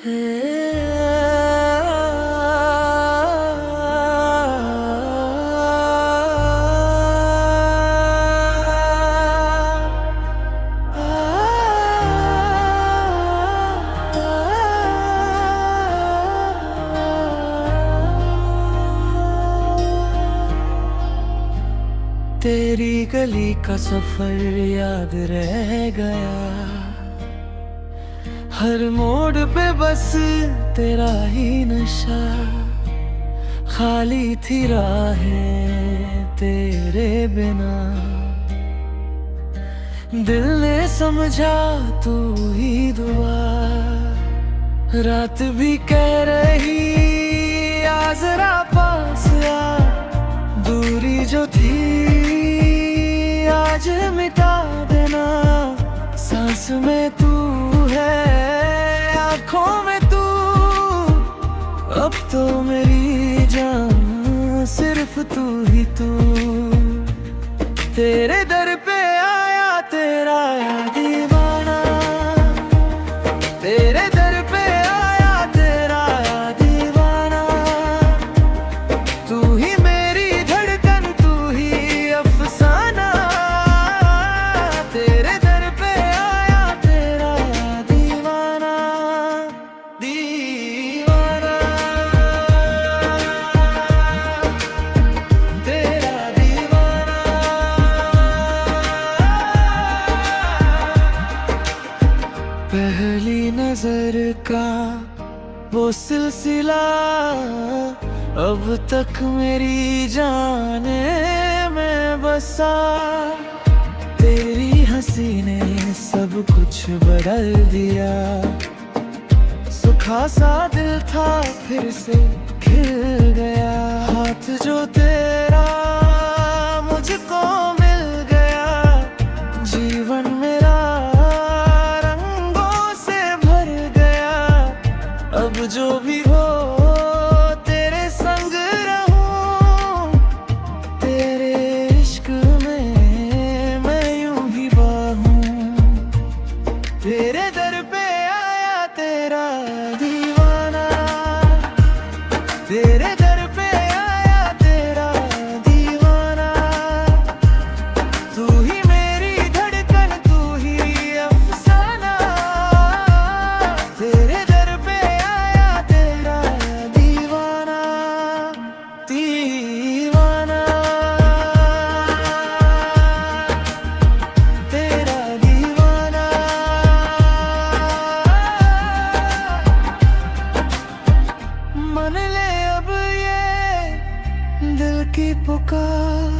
तेरी गली का सफर याद रह गया, हर मोड़ पे बस तेरा ही नशा। खाली थी राहें तेरे बिना, दिल ने समझा तू ही दुआ। रात भी कह रही आ जरा पास आ, दूरी जो थी आज मिटा देना। सांस में तू है, आँखों में तू, अब तो मेरी जान सिर्फ तू ही तू। तेरे दर पे आया तेरा दीवाना, तेरे दर पे आया तेरा दीवाना। तू ही मेरी धड़कन, तू ही अफसाना। तेरे दर पे आया तेरा दीवाना, दीवाना। तेरा दीवाना। पहली नजर का वो सिलसिला अब तक मेरी जाने में बसा। तेरी हंसी ने सब कुछ बदल दिया, सुखा सा दिल था फिर से खिल गया। हाथ जो तेरा मुझको मिल गया, जीवन मेरा रंगों से भर गया। अब जो भी हो तेरे संग रहूं, तेरे इश्क में मैं यूं ही बाहूं। तेरे दर पे आया तेरा दीवाना, तेरे दर पे आया तेरा दीवाना। तू ही मेरी धड़कन, तू ही अफसाना। तेरे दर पे आया तेरा दीवाना, दीवाना। तेरा दीवाना। मन ले अब ये दिल की पुकार,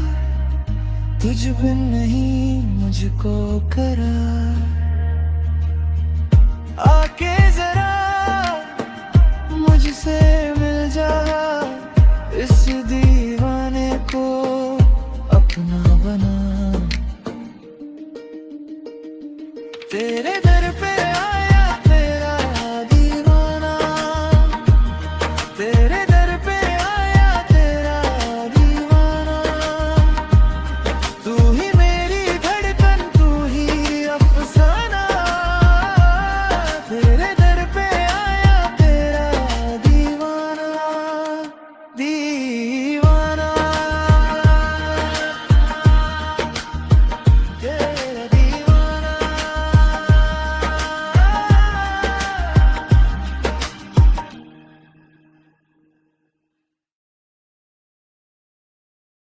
तुझ बिन नहीं मुझको करार। आके जरा मुझसे मिल जा, इस दीवाने को अपना बना। तेरे दर पे